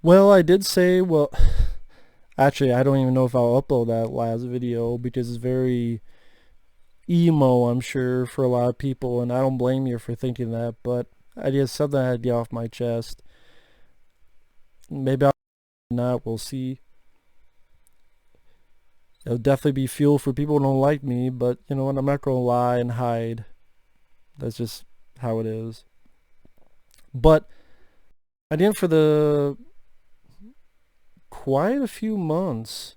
Well, I did say, well, actually, I don't even know if I'll upload that last video because it's very emo, I'm sure, for a lot of people, and I don't blame you for thinking that, but I just something I had to get off my chest. Maybe I'll not, we'll see. It'll definitely be fuel for people who don't like me, but you know what, I'm not gonna lie and hide. That's just how it is. But I did for the quite a few months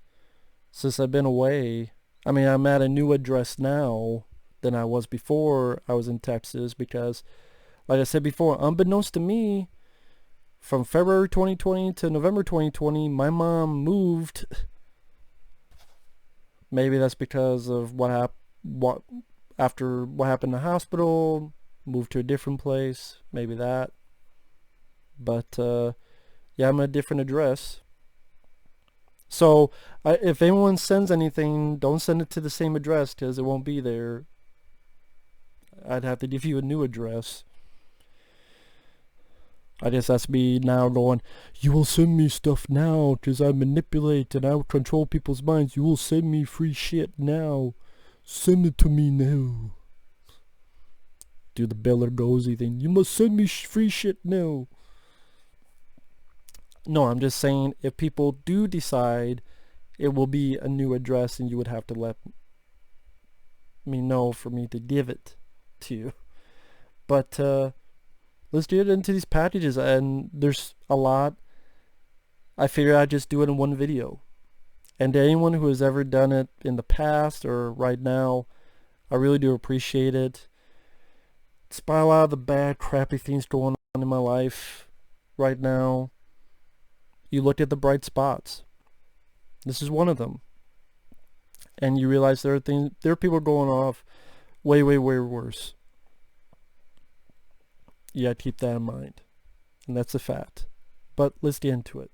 since I've been away. I mean, I'm at a new address now than I was before I was in Texas because, like I said before, unbeknownst to me, from February 2020 to November 2020, my mom moved. Maybe that's because of what after what happened in the hospital, moved to a different place. Maybe that. But yeah, I'm at a different address. So if anyone sends anything, don't send it to the same address because it won't be there. I'd have to give you a new address. I guess that's me now going, you will send me stuff now because I manipulate and I will control people's minds. You will send me free shit now. Send it to me now. Do the Bela Lugosi thing. You must send me free shit now. No, I'm just saying if people do decide it will be a new address and you would have to let me know for me to give it to you. But let's get into these packages, and there's a lot. I figured I'd just do it in one video. And to anyone who has ever done it in the past or right now, I really do appreciate it. Despite a lot of the bad, crappy things going on in my life right now, you look at the bright spots. This is one of them. And you realize there are people going off way, way, way worse. You gotta keep that in mind. And that's a fact. But let's get into it.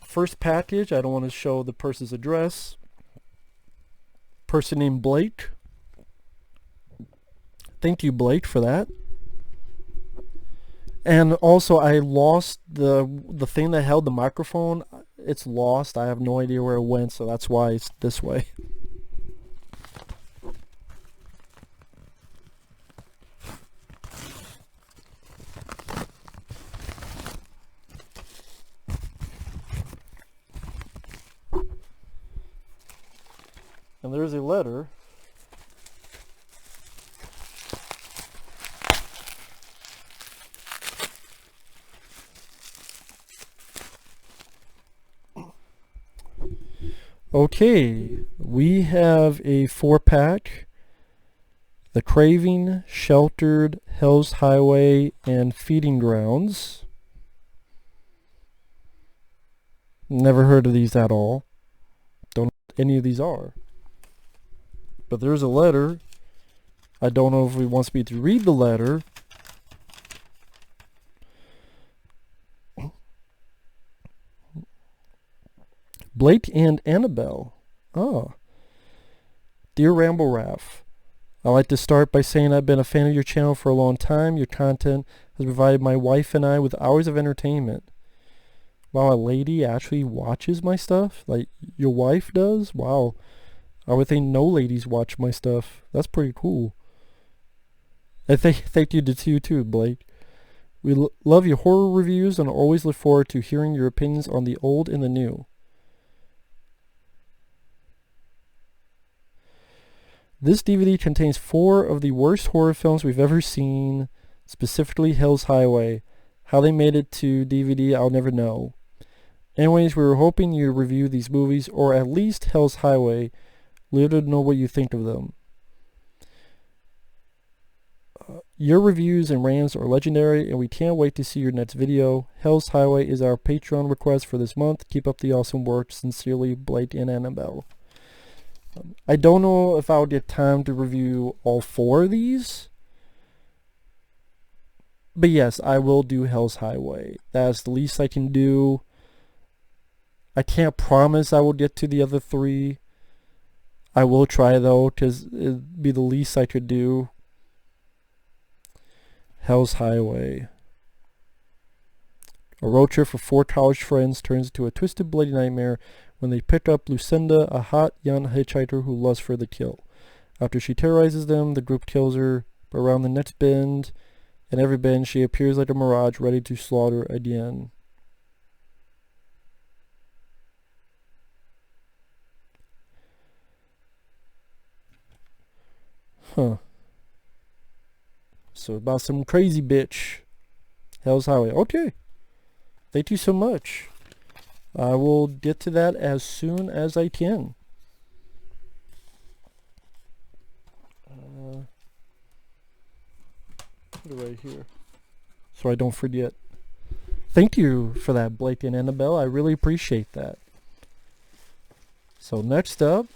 First package, I don't want to show the person's address. Person named Blake. Thank you, Blake, for that. And also, I lost the thing that held the microphone. It's lost. I have no idea where it went, so that's why it's this way. And there's a letter. Okay, we have a 4-pack. The Craving, Sheltered, Hell's Highway, and Feeding Grounds. Never heard of these at all. Don't know what any of these are. But there's a letter. I don't know if he wants me to read the letter. Blake and Annabelle. Oh. Dear Ramble Raff, I'd like to start by saying I've been a fan of your channel for a long time. Your content has provided my wife and I with hours of entertainment. Wow, a lady actually watches my stuff? Like, your wife does? Wow. I would think no ladies watch my stuff. That's pretty cool. And thank you to you too, Blake. We love your horror reviews and always look forward to hearing your opinions on the old and the new. This DVD contains 4 of the worst horror films we've ever seen, specifically Hell's Highway. How they made it to DVD, I'll never know. Anyways, we were hoping you'd review these movies, or at least Hell's Highway. Let us know what you think of them. Your reviews and rants are legendary, and we can't wait to see your next video. Hell's Highway is our Patreon request for this month. Keep up the awesome work. Sincerely, Blake and Annabelle. I don't know if I'll get time to review all 4 of these. But yes, I will do Hell's Highway. That's the least I can do. I can't promise I will get to the other 3. I will try though, because it'd be the least I could do. Hell's Highway. A road trip for 4 college friends turns into a twisted, bloody nightmare when they pick up Lucinda, a hot young hitchhiker who lusts for the kill. After she terrorizes them, the group kills her, but around the next bend, and every bend, she appears like a mirage ready to slaughter again. Huh. So about some crazy bitch. Hell's Highway. Okay. Thank you so much. I will get to that as soon as I can. Put it right here so I don't forget. Thank you for that, Blake and Annabelle. I really appreciate that. So next up,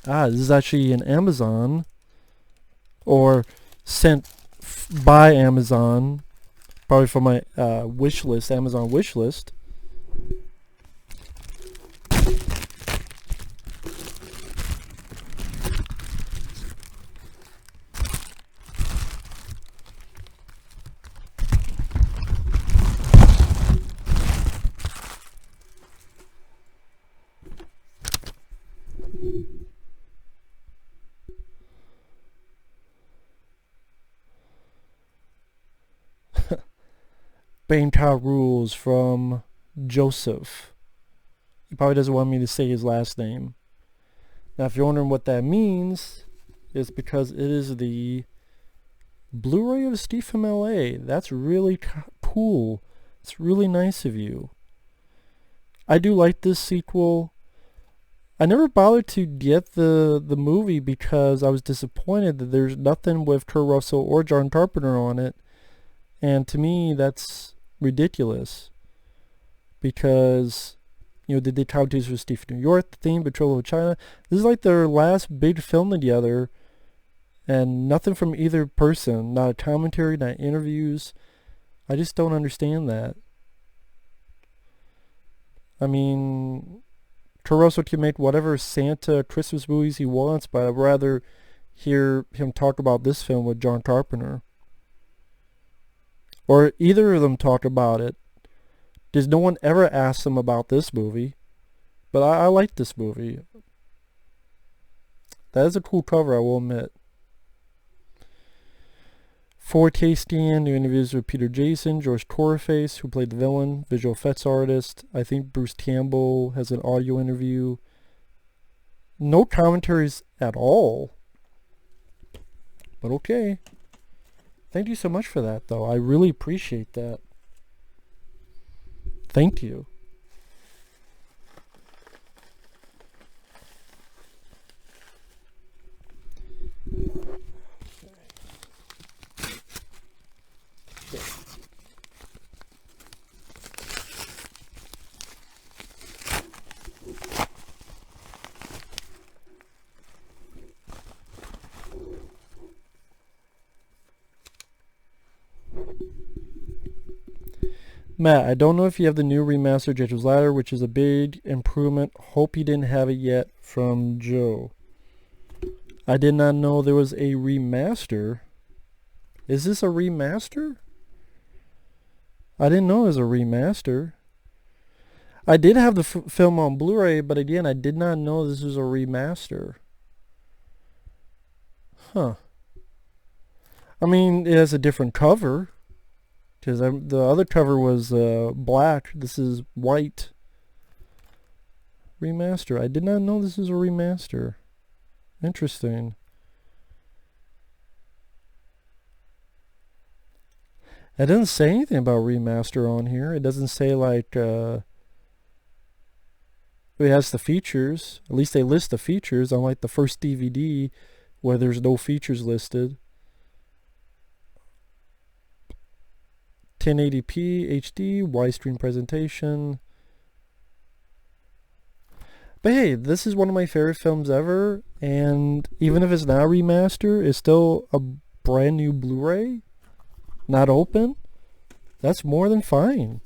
this is actually an Amazon, or sent by Amazon, probably from my wish list, Amazon wish list. Bangkok Rules from Joseph. He probably doesn't want me to say his last name. Now, if you're wondering what that means, it's because it is the Blu-ray of Steve from LA. That's really cool. It's really nice of you. I do like this sequel. I never bothered to get the movie because I was disappointed that there's nothing with Kurt Russell or John Carpenter on it. And to me, that's ridiculous, because they did Coyotes for Steve New York, The Theme, Betrayal of China. This is like their last big film together, and nothing from either person, not a commentary, not interviews. I just don't understand that. I mean, Kurt Russell can make whatever Santa Christmas movies he wants, but I'd rather hear him talk about this film with John Carpenter. Or either of them talk about it. Because no one ever asked them about this movie. But I like this movie. That is a cool cover, I will admit. 4K scan, new interviews with Peter Jason, George Coraface, who played the villain, visual effects artist. I think Bruce Campbell has an audio interview. No commentaries at all. But okay. Thank you so much for that, though. I really appreciate that. Thank you. Matt, I don't know if you have the new remastered Jacob's Ladder, which is a big improvement. Hope you didn't have it yet, from Joe. I did not know there was a remaster. Is this a remaster? I didn't know it was a remaster. I did have the film on Blu-ray, but again, I did not know this was a remaster. Huh. I mean, it has a different cover. Because the other cover was black. This is white. Remaster. I did not know this is a remaster. Interesting. It doesn't say anything about remaster on here. It doesn't say like... it has the features. At least they list the features, unlike the first DVD where there's no features listed. 1080p HD widescreen presentation. But hey, this is one of my favorite films ever, and even if it's not a remaster, it's still a brand new Blu-ray, not open. That's more than fine.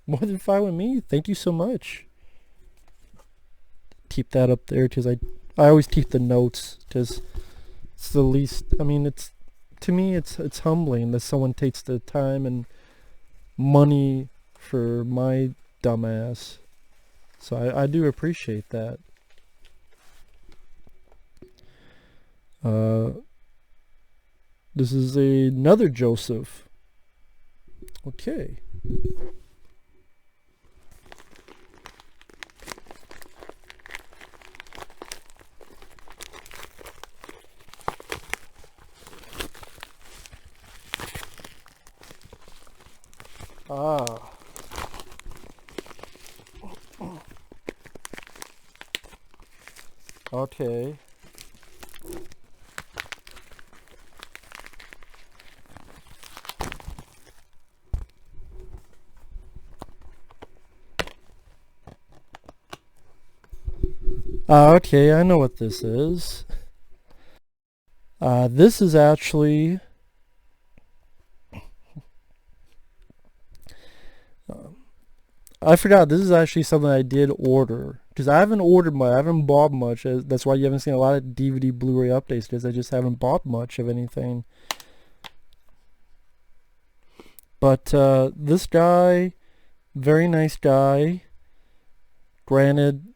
More than fine with me. Thank you so much. Keep that up there, because I always keep the notes, because it's the least, I mean, it's to me, it's humbling that someone takes the time and money for my dumbass. So I do appreciate that. This is another Joseph. Okay. Ah. Okay. Okay, I know what this is. This is actually I forgot. This is actually something I did order because I haven't ordered much. I haven't bought much. That's why you haven't seen a lot of DVD, Blu-ray updates because I just haven't bought much of anything. But this guy, very nice guy. Granted,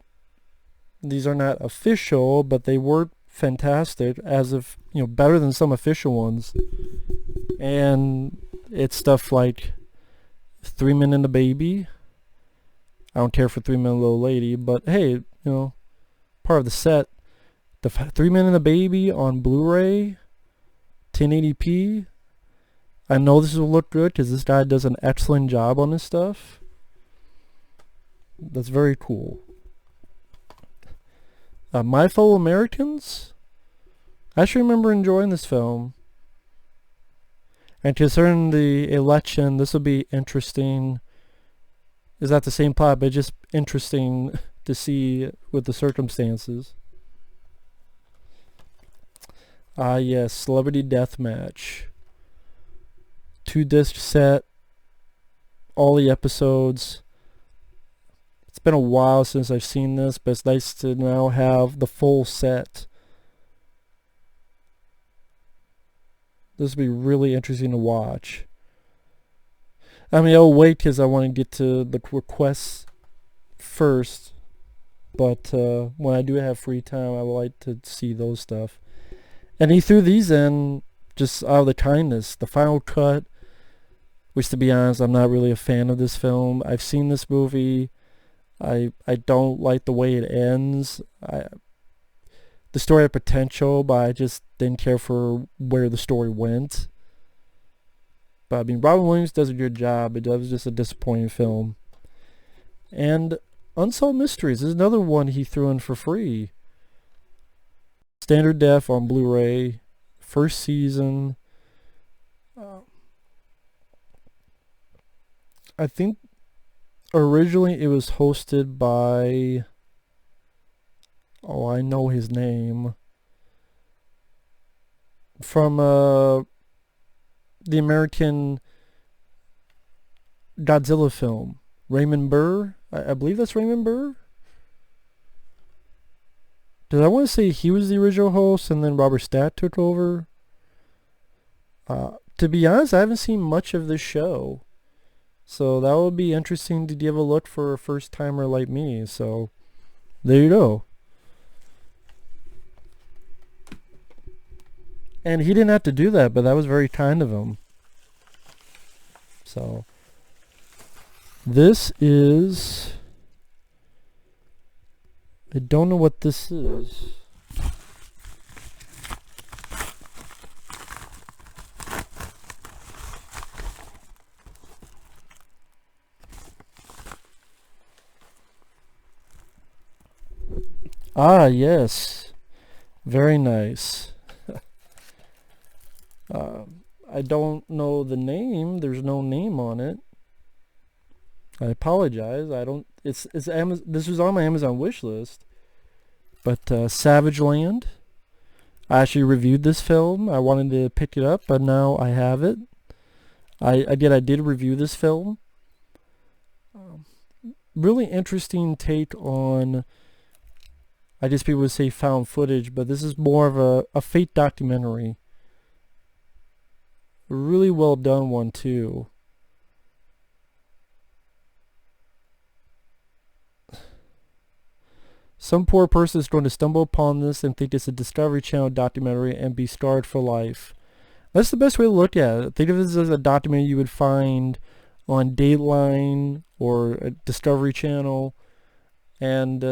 these are not official, but they were fantastic, as of, you know, better than some official ones. And it's stuff like 3 Men and a Baby. I don't care for 3 Men and a Little Lady, but hey, you know, part of the set. The 3 Men and a Baby on Blu-ray, 1080p. I know this will look good because this guy does an excellent job on this stuff. That's very cool. My Fellow Americans. I actually remember enjoying this film. And concerning the election, this will be interesting. Is not the same plot, but just interesting to see with the circumstances. Yes, Celebrity Deathmatch. 2-disc set. All the episodes. It's been a while since I've seen this, but it's nice to now have the full set. This will be really interesting to watch. I mean, I'll wait because I want to get to the requests first. But when I do have free time, I would like to see those stuff. And he threw these in just out of the kindness. The final cut, which to be honest, I'm not really a fan of this film. I've seen this movie. I don't like the way it ends. The story had potential, but I just didn't care for where the story went. But I mean, Robin Williams does a good job. It was just a disappointing film. And Unsolved Mysteries is another one he threw in for free. Standard def on Blu-ray. First season. I think originally it was hosted by... Oh, I know his name. From the American Godzilla film. Raymond Burr? I believe that's Raymond Burr? Did I want to say he was the original host and then Robert Stack took over? To be honest, I haven't seen much of this show. So that would be interesting to give a look for a first timer like me. So there you go. And he didn't have to do that, but that was very kind of him. So this is... I don't know what this is. Ah, yes. Very nice. I don't know the name. There's no name on it. I apologize. I don't... It's Amazon. This was on my Amazon wish list. But Savage Land. I actually reviewed this film. I wanted to pick it up, but now I have it. I did review this film. Really interesting take on... I guess people would say found footage, but this is more of a fake documentary. A really well done one too. Some poor person is going to stumble upon this and think it's a Discovery Channel documentary and be scarred for life. That's the best way to look at it. Think of this as a documentary you would find on Dateline or a Discovery Channel. And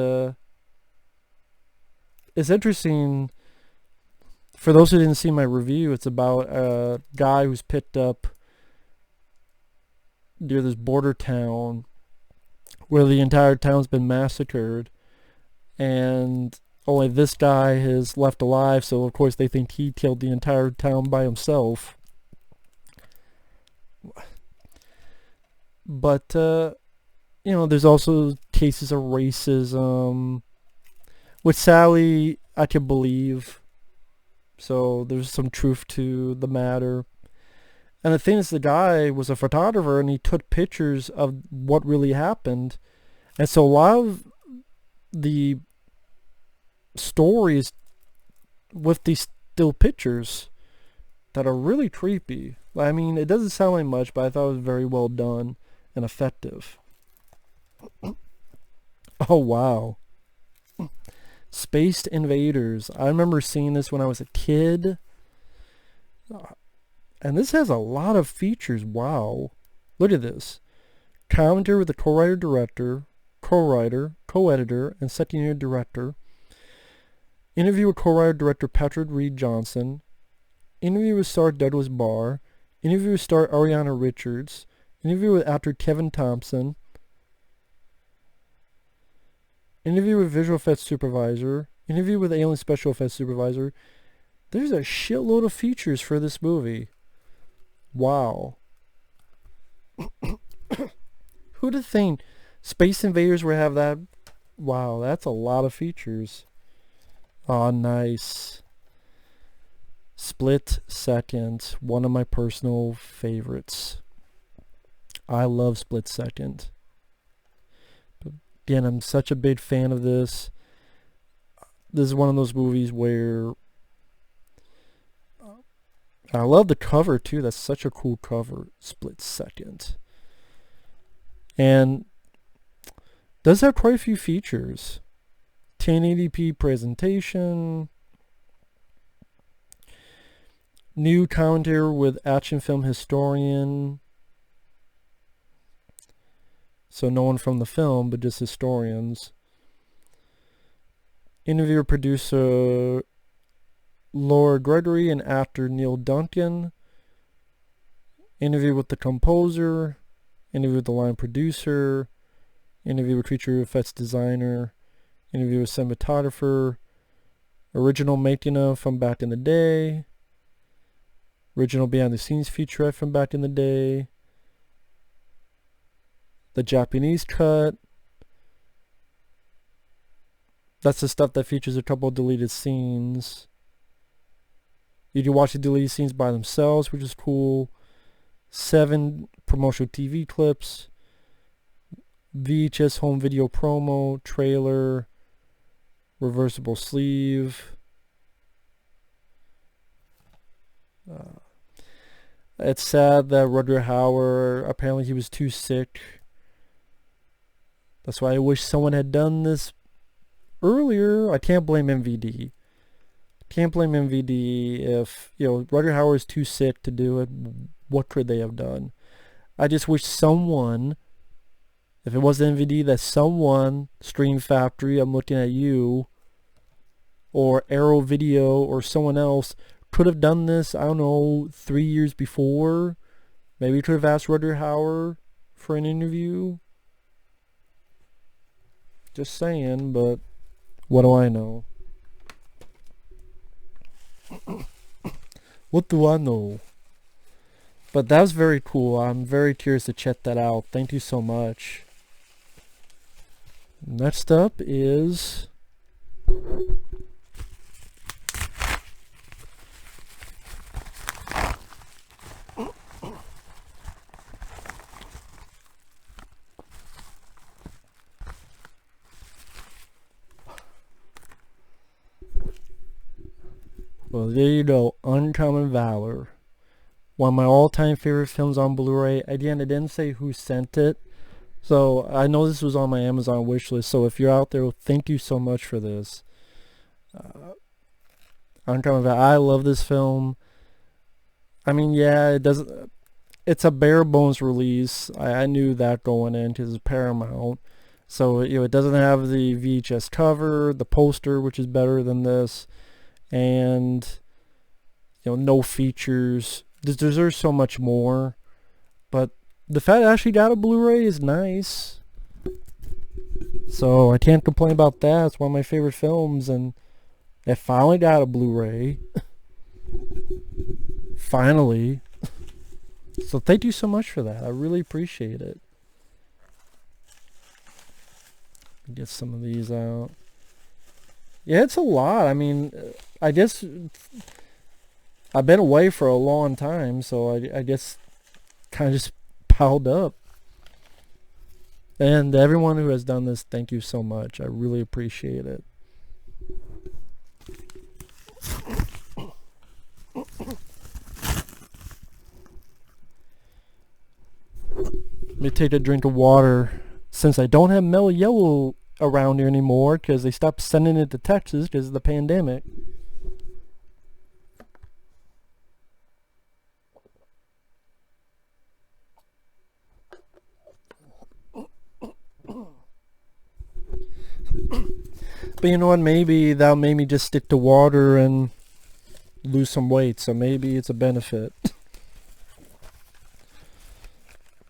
it's interesting. For those who didn't see my review, it's about a guy who's picked up near this border town where the entire town's been massacred, and only this guy is left alive, so of course they think he killed the entire town by himself. But there's also cases of racism, which sadly I can believe. So there's some truth to the matter. And the thing is, the guy was a photographer and he took pictures of what really happened. And so a lot of the stories with these still pictures that are really creepy. I mean, it doesn't sound like much, but I thought it was very well done and effective. Oh, wow. Space Invaders. I remember seeing this when I was a kid. And this has a lot of features. Wow. Look at this. Commentary with the co-writer, director, co-writer, co-editor, and second-year director. Interview with co-writer, director Patrick Reed Johnson. Interview with star Douglas Barr. Interview with star Ariana Richards. Interview with actor Kevin Thompson. Interview with visual effects supervisor. Interview with alien special effects supervisor. There's a shitload of features for this movie. Wow. Who'd have think Space Invaders would have that? Wow, that's a lot of features. Oh, nice. Split Second, one of my personal favorites. I love Split Second. But again, I'm such a big fan of this. This is one of those movies where I love the cover too. That's such a cool cover. Split Second. And does have quite a few features. 1080p presentation. New commentary with action film historian. So no one from the film, but just historians. Interviewer producer Laura Gregory and actor Neil Duncan. Interview with the composer. Interview with the line producer. Interview with creature effects designer. Interview with cinematographer. Original making of from back in the day. Original behind the scenes featurette from back in the day. The Japanese cut. That's the stuff that features a couple of deleted scenes. You can watch the deleted scenes by themselves, which is cool. 7 promotional TV clips. VHS home video promo, trailer, reversible sleeve. It's sad that Rutger Hauer, apparently he was too sick. That's why I wish someone had done this earlier. I can't blame MVD. Can't blame MVD if, Rutger Hauer is too sick to do it. What could they have done? I just wish someone, if it was MVD, that someone, Stream Factory, I'm looking at you, or Arrow Video, or someone else, could have done this, I don't know, 3 years before. Maybe could have asked Rutger Hauer for an interview. Just saying, but what do I know? What do I know? But that was very cool. I'm very curious to check that out. Thank you so much. Next up is well, there you go. Uncommon Valor. One of my all-time favorite films on Blu-ray. Again, it didn't say who sent it. So I know this was on my Amazon wish list. So if you're out there, thank you so much for this. I'm coming back. I love this film. I mean, yeah, it doesn't. It's a bare bones release. I knew that going in because it's Paramount. So it doesn't have the VHS cover, the poster, which is better than this, and no features. There's so much more, but the fact it actually got a Blu-ray is nice. So I can't complain about that. It's one of my favorite films, and it finally got a Blu-ray. Finally. So thank you so much for that. I really appreciate it. Get some of these out. Yeah, it's a lot. I mean, I guess I've been away for a long time, so I guess kind of just piled up. And everyone who has done this, thank you so much. I really appreciate it. Let me take a drink of water. Since I don't have Mellow Yellow around here anymore because they stopped sending it to Texas because of the pandemic. But you know what, maybe that'll make me just stick to water and lose some weight, so maybe it's a benefit.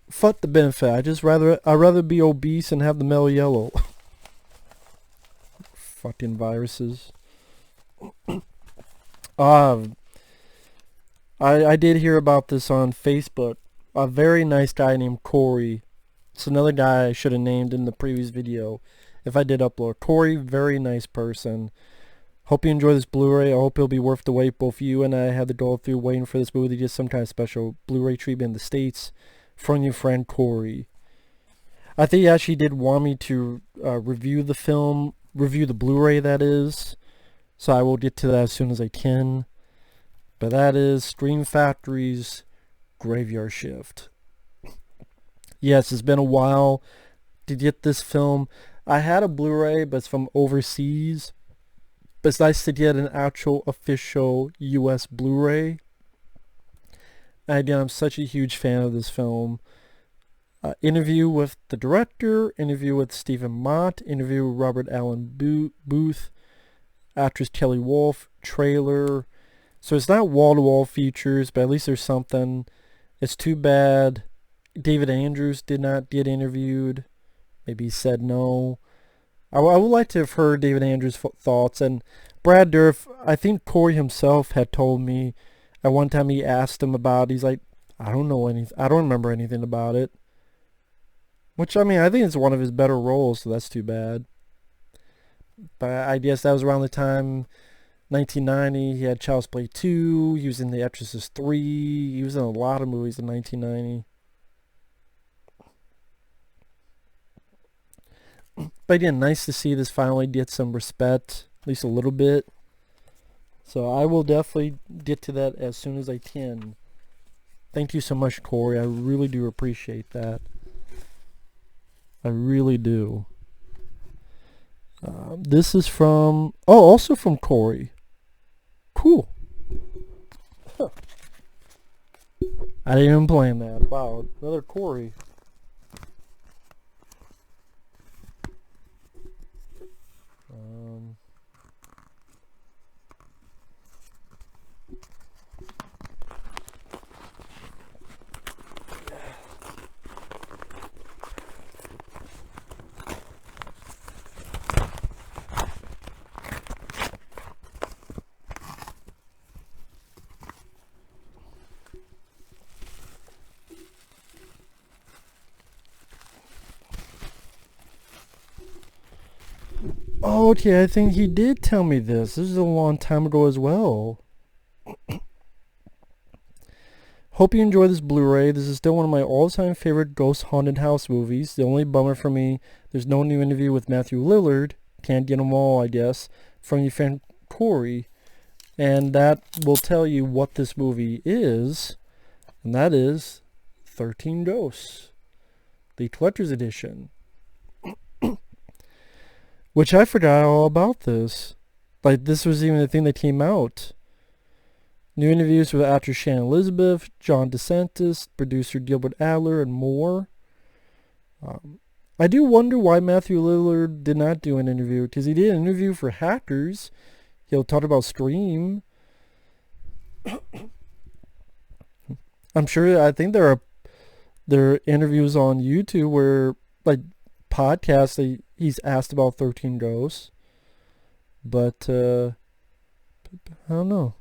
Fuck the benefit. I'd rather be obese and have the Mellow Yellow. Fucking viruses. I did hear about this on Facebook. A very nice guy named Corey. It's another guy I should have named in the previous video if I did upload. Corey, very nice person. Hope you enjoy this Blu-ray. I hope it'll be worth the wait. Both you and I had to go through waiting for this movie to get some kind of special Blu-ray treatment in the States from your friend Corey. I think he actually did want me to review the film, review the Blu-ray that is. So I will get to that as soon as I can. But that is Scream Factory's Graveyard Shift. Yes, it's been a while to get this film. I had a Blu-ray, but it's from overseas. But it's nice to get an actual official US Blu-ray. And again, I'm such a huge fan of this film. Interview with the director, interview with Stephen Mott, interview with Robert Allen Booth, actress Kelly Wolfe, trailer. So it's not wall-to-wall features, but at least there's something. It's too bad David Andrews did not get interviewed. Maybe he said no. I would like to have heard David Andrews' thoughts. And Brad Dourif, I think Corey himself had told me at one time he asked him about it. He's like, I don't know anything. I don't remember anything about it. Which, I mean, I think it's one of his better roles, so that's too bad. But I guess that was around the time, 1990, he had Child's Play 2, he was in The Exorcist 3, he was in a lot of movies in 1990. But again, nice to see this finally get some respect, at least a little bit. So I will definitely get to that as soon as I can. Thank you so much, Corey. I really do appreciate that. I really do. This is from... Oh, also from Corey. Cool. Huh. I didn't even plan that. Wow, another Corey. Oh, okay, I think he did tell me this. This is a long time ago as well. Hope you enjoy this Blu-ray. This is still one of my all-time favorite ghost haunted house movies. The only bummer for me, there's no new interview with Matthew Lillard. Can't get them all, I guess, from your friend Corey. And that will tell you what this movie is. and that is 13 Ghosts, the collector's edition. Which I forgot all about this. Like, this was even the thing that came out. New interviews with actor Shannon Elizabeth, John DeSantis, producer Gilbert Adler, and more. I do wonder why Matthew Lillard did not do an interview, because he did an interview for Hackers. He'll talk about Scream. I'm sure, I think there are interviews on YouTube where, like, podcasts, he's asked about 13 Ghosts. But, I don't know.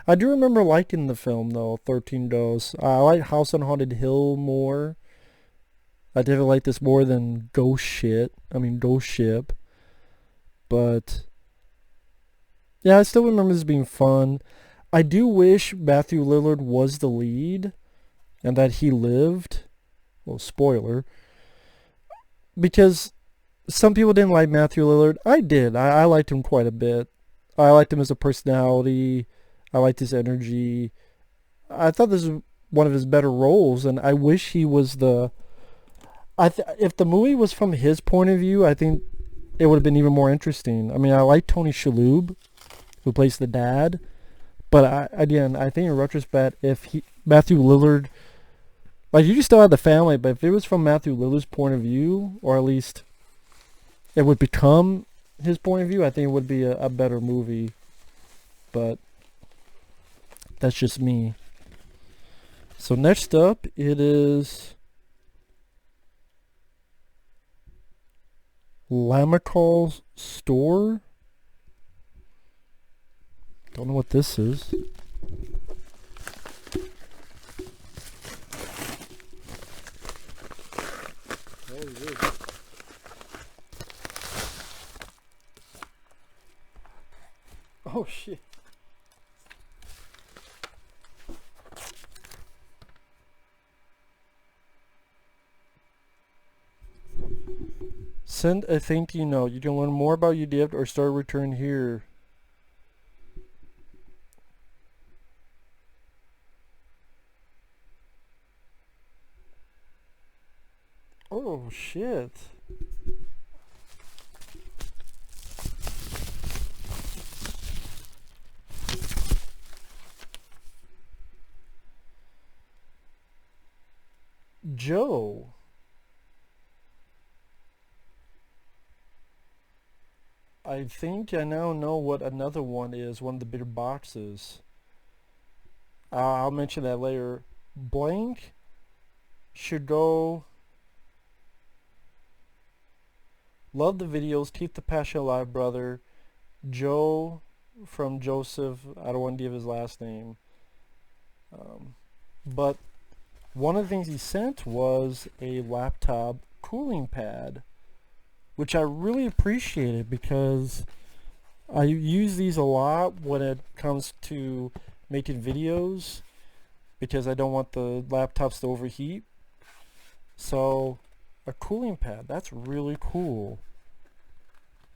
I do remember liking the film, though, 13 Ghosts. I like House on Haunted Hill more. I definitely like this more than Ghost Ship. But, yeah, I still remember this being fun. I do wish Matthew Lillard was the lead and that he lived. Well, spoiler. Because some people didn't like Matthew Lillard. I did. I liked him quite a bit. I liked him as a personality. I liked his energy. I thought this was one of his better roles, and I wish he was the... if the movie was from his point of view, I think it would have been even more interesting. I mean, I like Tony Shalhoub, who plays the dad, but I think in retrospect, if Matthew Lillard... Like, you still have the family, but if it was from Matthew Lillard's point of view, or at least it would become his point of view, I think it would be a better movie. But that's just me. So next up, it is Lamical's Store. Don't know what this is. Oh shit. Send a thank you note. You can learn more about UDF or start a return here. Oh shit. Joe. I think I now know what another one is, one of the bigger boxes. I'll mention that later. Blank should go. Love the videos. Keep the passion alive, brother. Joe from Joseph. I don't want to give his last name. But one of the things he sent was a laptop cooling pad, which I really appreciated because I use these a lot when it comes to making videos because I don't want the laptops to overheat. So a cooling pad, that's really cool.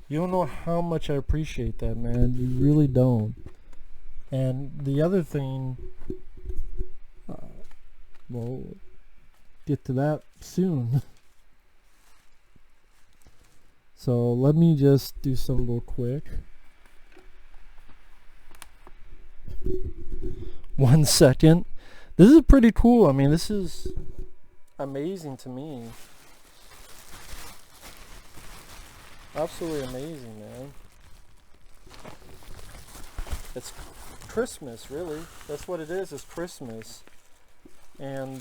You don't know how much I appreciate that, man. You really don't. And the other thing, we'll get to that soon. So let me just do some real quick. 1 second. This is pretty cool. I mean, this is amazing to me. Absolutely amazing, man. It's Christmas, really. That's what it is. It's Christmas. And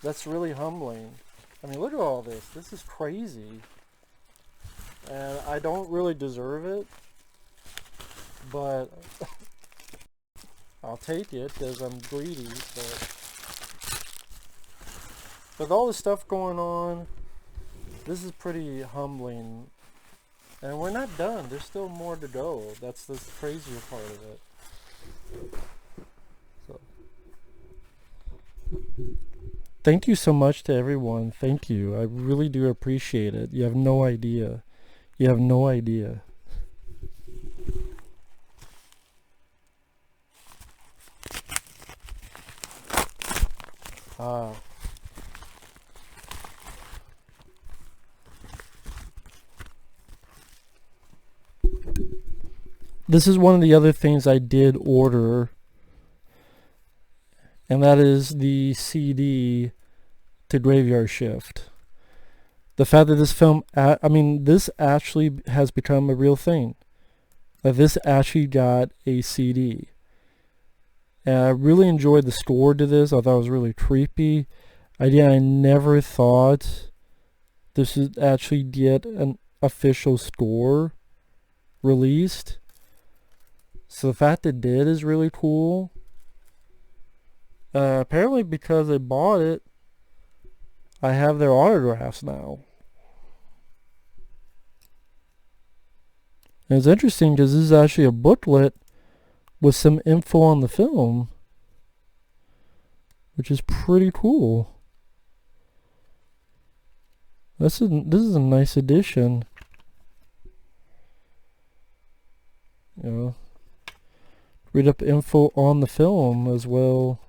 that's really humbling. I mean, look at all this. This is crazy. And I don't really deserve it. But I'll take it because I'm greedy. But with all the stuff going on, this is pretty humbling. And we're not done. There's still more to go. That's the crazier part of it. So, thank you so much to everyone. Thank you. I really do appreciate it. You have no idea. You have no idea. This is one of the other things I did order, and that is the CD to Graveyard Shift. The fact that this film, this actually has become a real thing. That this actually got a CD. And I really enjoyed the score to this. I thought it was really creepy. I never thought this would actually get an official score released. So the fact it did is really cool. Apparently because I bought it, I have their autographs now. And it's interesting because this is actually a booklet with some info on the film, which is pretty cool. This is a nice addition. You know, read up info on the film as well.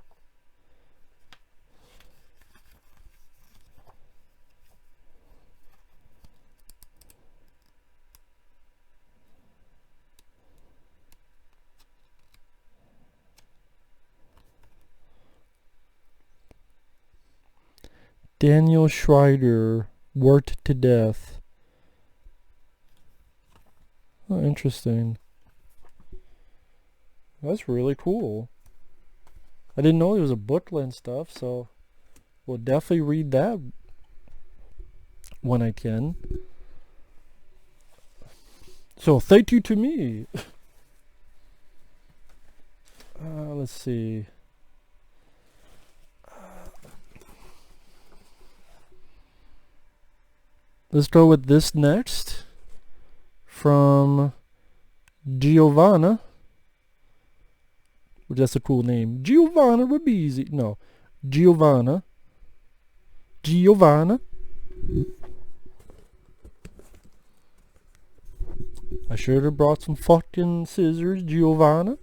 Daniel Schreider, worked to death. Oh, interesting. That's really cool. I didn't know there was a booklet and stuff, so we'll definitely read that when I can. So thank you to me. Let's see. Let's go with this next from Giovanna, which that's a cool name. Giovanna Ribisi. No, Giovanna. I should have brought some fucking scissors, Giovanna.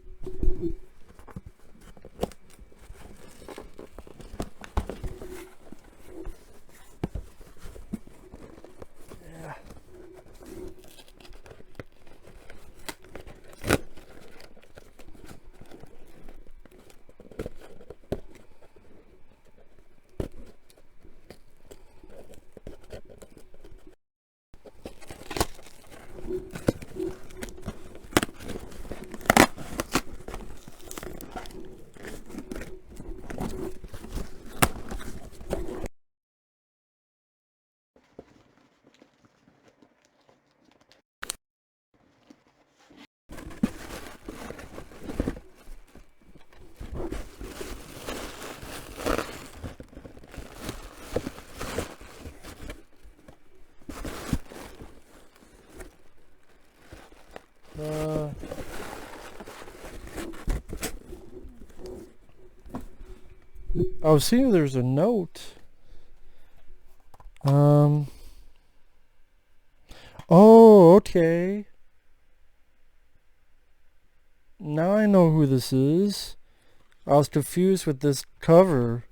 I was seeing there's a note. Oh, okay. Now I know who this is. I was confused with this cover.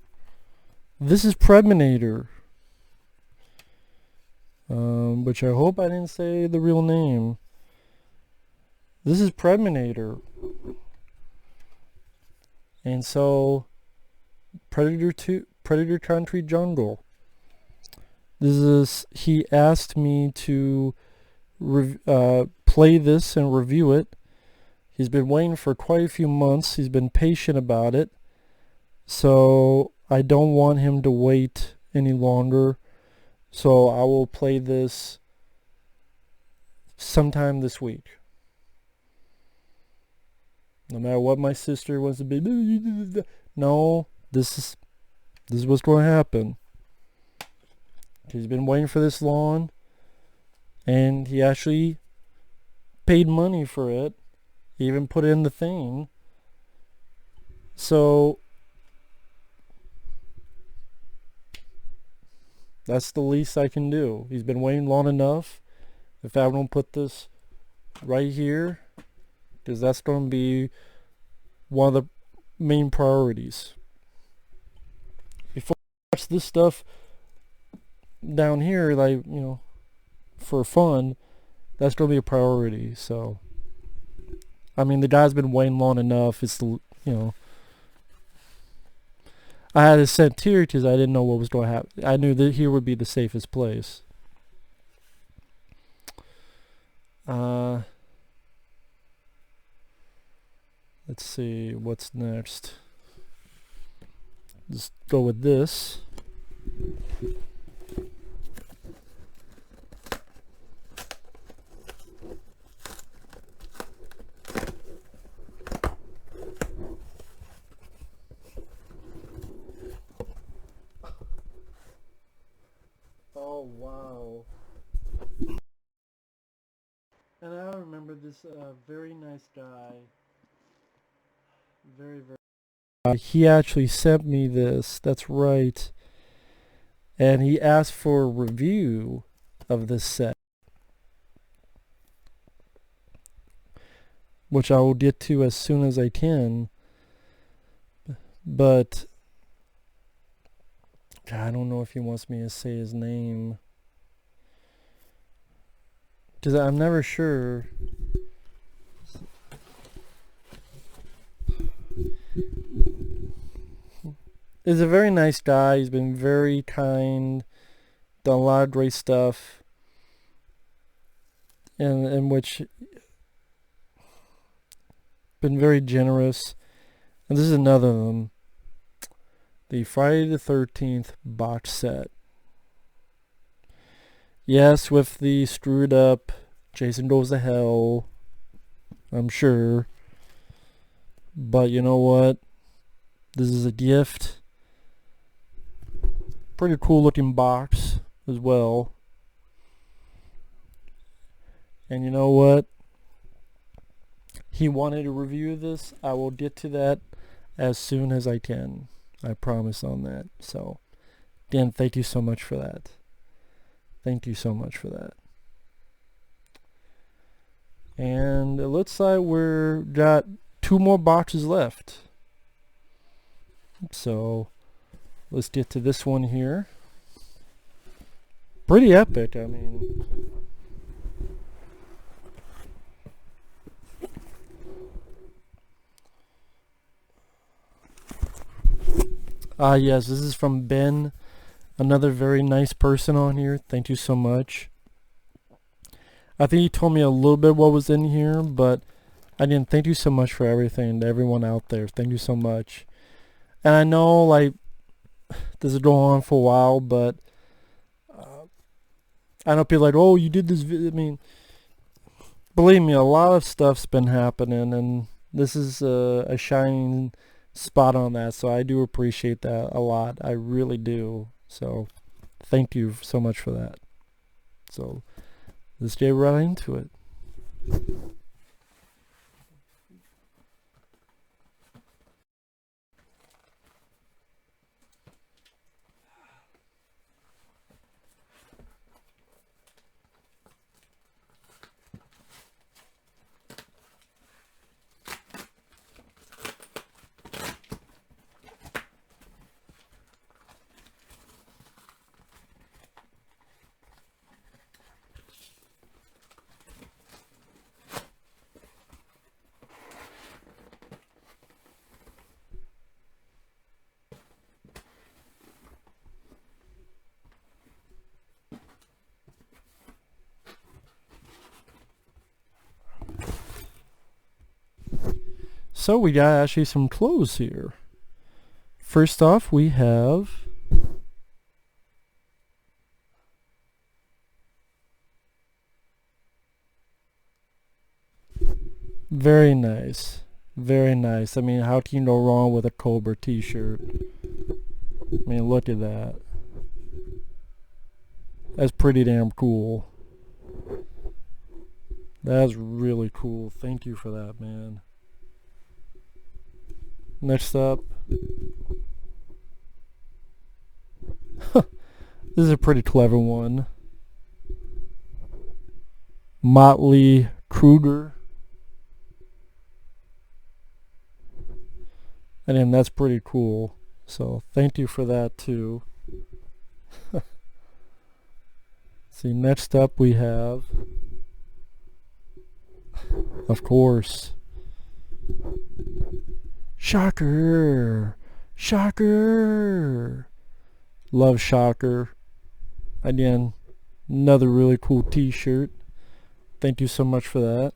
This is Predminator. Which I hope I didn't say the real name. This is Predminator. And so Predator Country Jungle. He asked me to play this and review it. He's been waiting for quite a few months. He's been patient about it. So I don't want him to wait any longer. So I will play this sometime this week. No matter what my sister wants to be. No, this is what's going to happen. He's been waiting for this long, and he actually paid money for it. He even put it in the thing. So that's the least I can do. He's been waiting long enough. If I don't put this right here, because that's going to be one of the main priorities. Before watch this stuff down here, like, you know, for fun, that's going to be a priority. So, I mean, the guy's been waiting long enough. It's, you know, I had to send here because I didn't know what was going to happen. I knew that here would be the safest place. Let's see what's next. Just go with this. Oh wow. And I remember this very nice guy. Very, very. He actually sent me this. That's right. And he asked for a review of this set, which I will get to as soon as I can. But I don't know if he wants me to say his name, because I'm never sure. He's a very nice guy. He's been very kind, done a lot of great stuff, in which been very generous. And this is another of them. The Friday the 13th box set. Yes, with the screwed up Jason Goes to Hell, I'm sure. But you know what? This is a gift. Pretty cool looking box as well. And you know what? He wanted a review of this. I will get to that as soon as I can. I promise on that. So, again, thank you so much for that. Thank you so much for that. And it looks like we've got 2 more boxes left. So, let's get to this one here. Pretty epic, I mean. Yes, this is from Ben. Another very nice person on here. Thank you so much. I think he told me a little bit what was in here, but again, thank you so much for everything to everyone out there. Thank you so much. And I know, like, this is going on for a while, but I know people are like, oh, you did this video. I mean, believe me, a lot of stuff's been happening, and this is a shining spot on that, so I do appreciate that a lot. I really do. So thank you so much for that. So let's get right into it. So we got actually some clothes here. First off, we have very nice. Very nice. I mean, how can you go wrong with a Cobra t-shirt? I mean, look at that. That's pretty damn cool. That's really cool. Thank you for that, man. Next up. This is a pretty clever one. Motley Kruger. And then that's pretty cool. So thank you for that too. See, next up we have, of course, Shocker. Shocker. Love Shocker. Again, another really cool t-shirt. Thank you so much for that.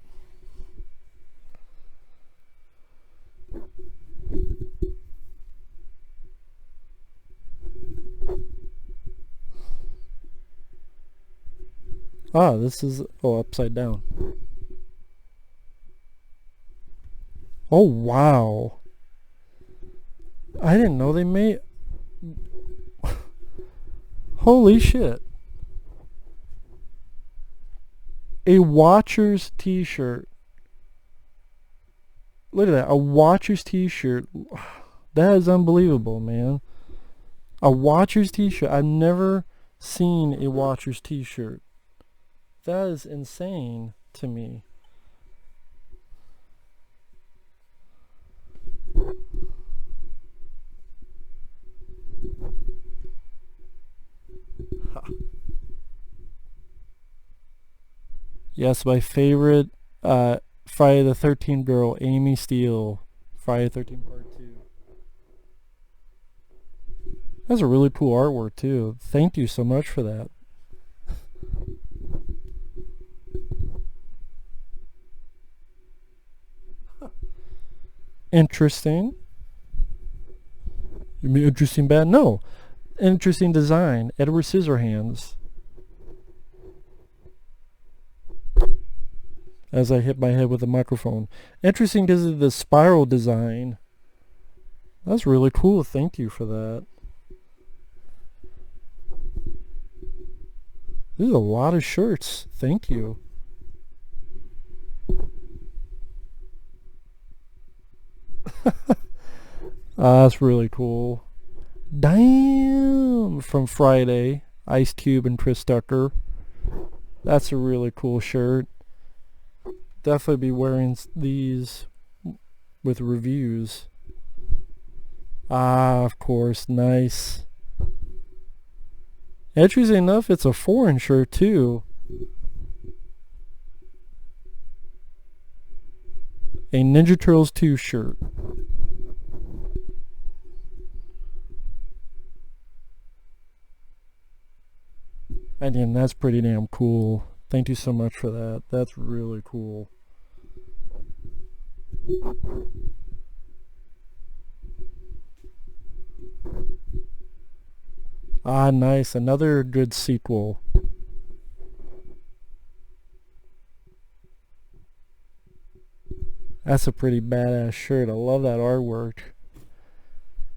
Ah, this is, oh, upside down. Oh, wow. I didn't know they made... Holy shit. A Watchers t-shirt. Look at that. A Watchers t-shirt. That is unbelievable, man. A Watchers t-shirt. I've never seen a Watchers t-shirt. That is insane to me. Yes, my favorite Friday the 13th girl, Amy Steele. Friday the 13th Part 2. That's a really cool artwork too. Thank you so much for that. Interesting. You mean interesting bad? No. Interesting design. Edward Scissorhands. As I hit my head with the microphone. Interesting because of the spiral design. That's really cool. Thank you for that. This is a lot of shirts. Thank you. That's really cool. Damn! From Friday. Ice Cube and Chris Tucker. That's a really cool shirt. Definitely be wearing these with reviews. Ah, of course. Nice. Interesting enough, it's a foreign shirt too. A Ninja Turtles 2 shirt. Again, that's pretty damn cool. Thank you so much for that. That's really cool. Ah, nice. Another good sequel. That's a pretty badass shirt. I love that artwork.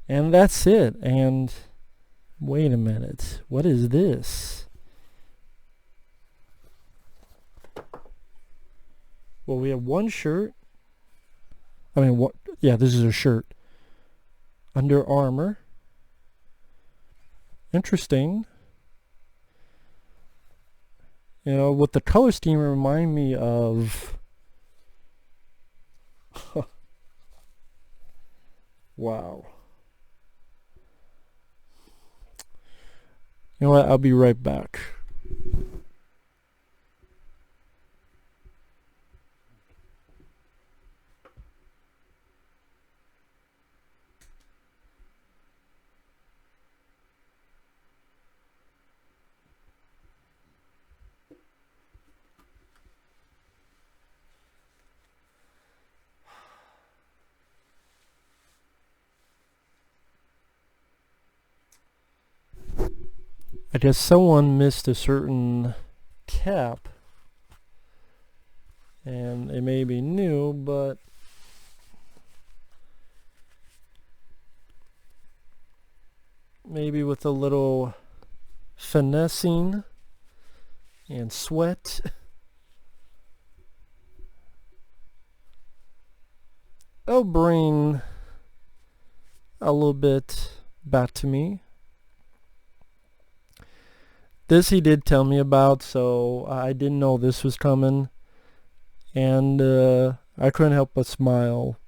And that's it. And wait a minute. What is this? Well, we have one shirt. I mean, what? Yeah, this is a shirt. Under Armour. Interesting. You know, with the color scheme, remind me of... Wow. You know what? I'll be right back. I guess someone missed a certain cap, and it may be new, but maybe with a little finessing and sweat, I'll bring a little bit back to me. This he did tell me about, so I didn't know this was coming, and I couldn't help but smile.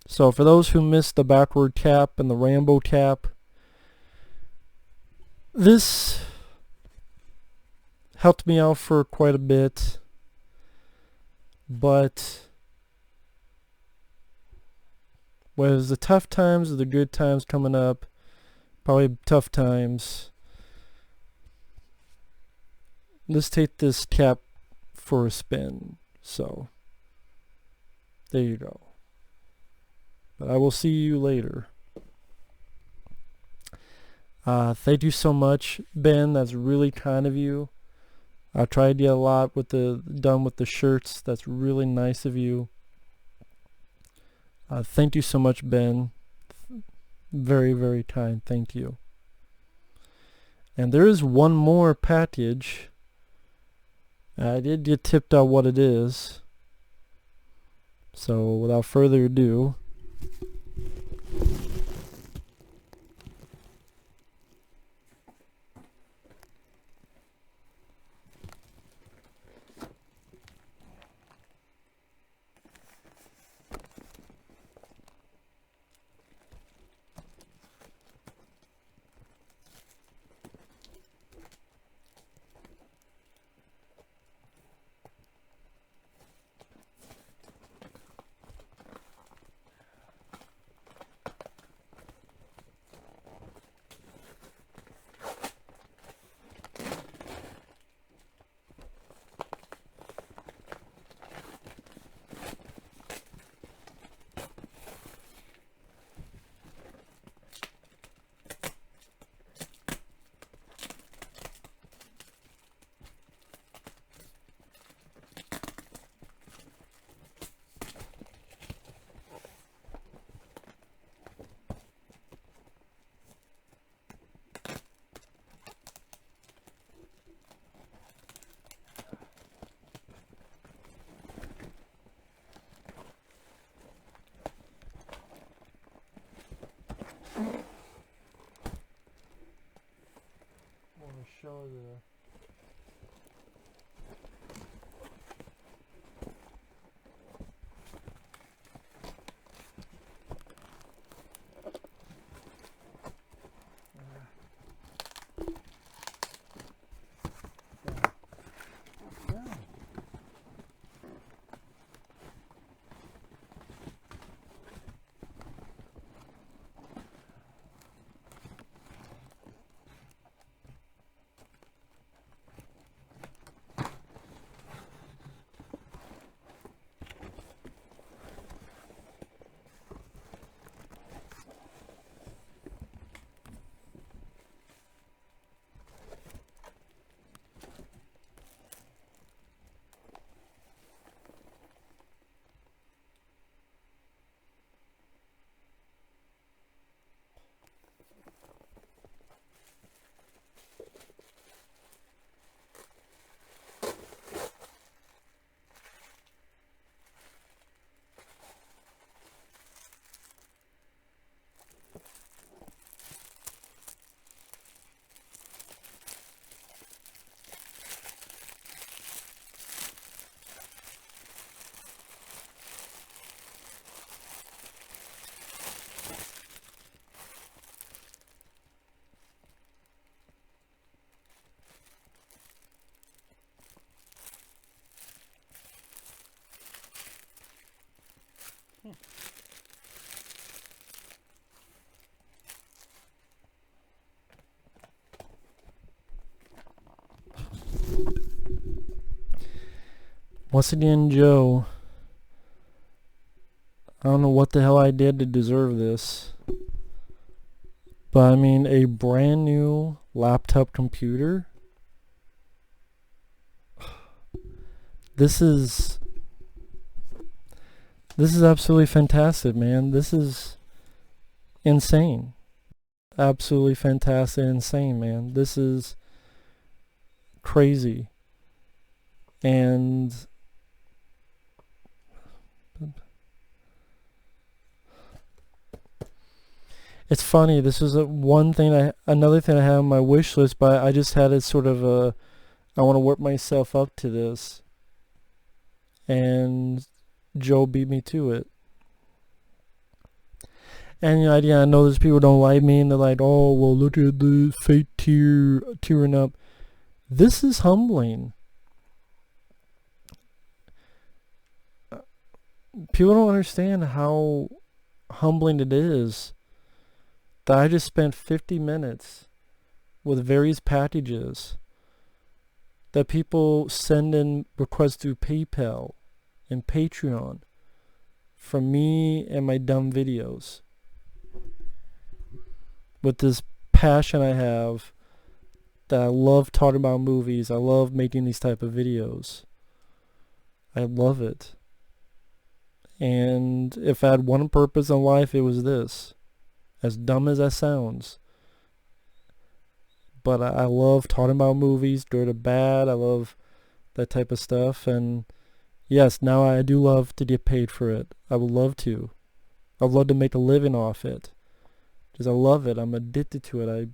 So for those who missed the backward cap and the Rambo cap, this helped me out for quite a bit, but whether it's the tough times or the good times coming up, probably tough times, let's take this cap for a spin. So there you go. But I will see you later. Thank you so much, Ben. That's really kind of you. I tried to get a lot done with the shirts. That's really nice of you. Thank you so much, Ben. Very, very kind. Thank you. And there is one more package. I did get tipped out what it is. So without further ado, show the once again, Joe. I don't know what the hell I did to deserve this, but I mean, a brand new laptop computer. This is absolutely fantastic, man. This is insane. Absolutely fantastic, insane, man. This is crazy. And it's funny, this is another thing I have on my wish list, but I just had it sort of I want to work myself up to this. And Joe beat me to it. And I know there's people who don't like me and they're like, oh, well, look at the fake tearing up. This is humbling. People don't understand how humbling it is that I just spent 50 minutes with various packages that people send in requests through PayPal and Patreon from me and my dumb videos. With this passion I have, that I love talking about movies, I love making these type of videos. I love it. And if I had one purpose in life, it was this. As dumb as that sounds. But I love talking about movies, good or bad. I love that type of stuff. And yes, now I do love to get paid for it. I would love to. I would love to make a living off it. Because I love it. I'm addicted to it.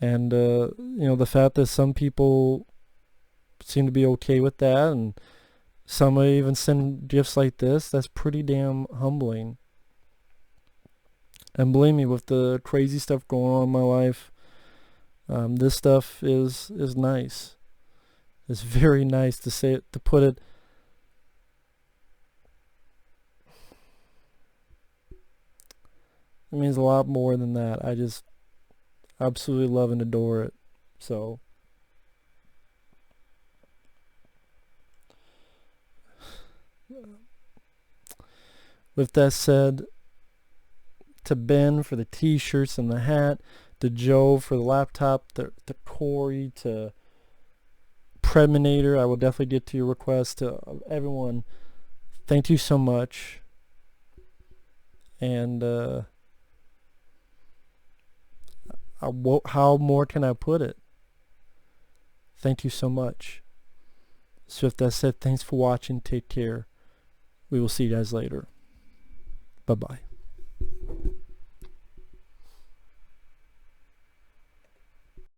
The fact that some people seem to be okay with that, and some may even send gifts like this, that's pretty damn humbling. And believe me, with the crazy stuff going on in my life, this stuff is nice. It's very nice to put it. It means a lot more than that. I just absolutely love and adore it. So with that said, to Ben for the t-shirts and the hat, to Joe for the laptop, to Corey, to Predminator, I will definitely get to your request. To everyone, thank you so much. And how more can I put it? Thank you so much. So with that said, thanks for watching. Take care. We will see you guys later. Bye-bye.